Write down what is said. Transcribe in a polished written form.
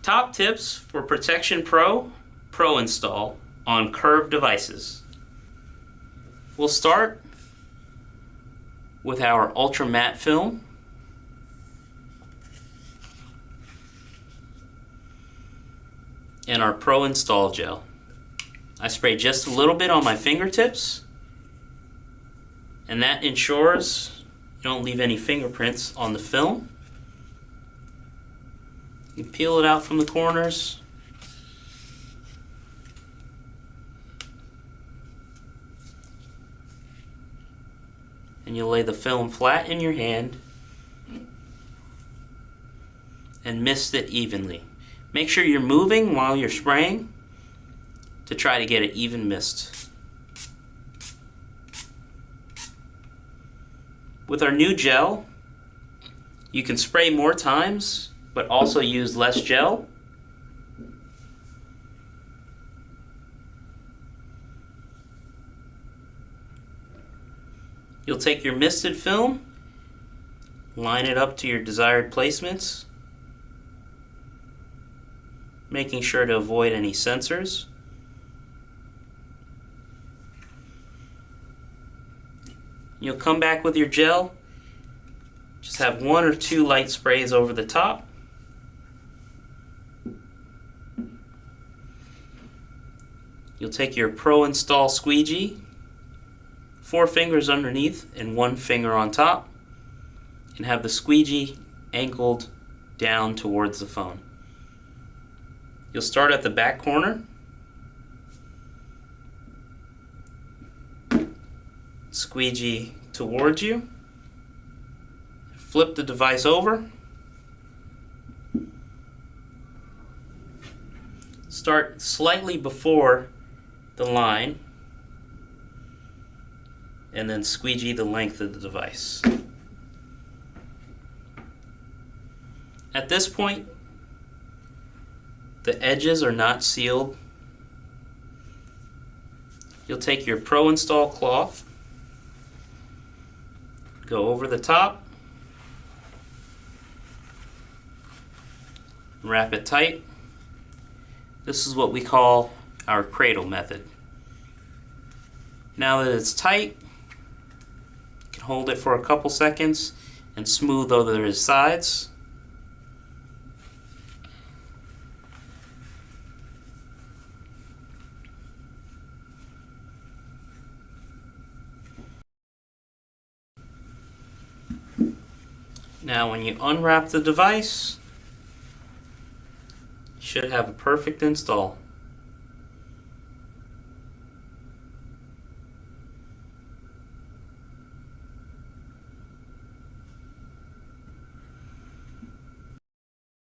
Top tips for ProtectionPro ProInstall on curved devices. We'll start with our ultra matte film. And our ProInstall gel. I spray just a little bit on my fingertips, and that ensures you don't leave any fingerprints on the film. You peel it out from the corners. And you lay the film flat in your hand and mist it evenly. Make sure you're moving while you're spraying to try to get an even mist. With our new gel, you can spray more times, but also use less gel. You'll take your misted film, line it up to your desired placements, making sure to avoid any sensors. You'll come back with your gel, just have 1 or 2 light sprays over the top. You'll take your ProInstall squeegee, 4 fingers underneath and 1 finger on top, and have the squeegee angled down towards the phone. You'll start at the back corner, squeegee towards you, flip the device over, start slightly before the line, and then squeegee the length of the device. At this point, the edges are not sealed. You'll take your ProInstall cloth, go over the top, wrap it tight. This is what we call our cradle method. Now that it's tight, you can hold it for a couple seconds and smooth over the sides. Now when you unwrap the device, you should have a perfect install.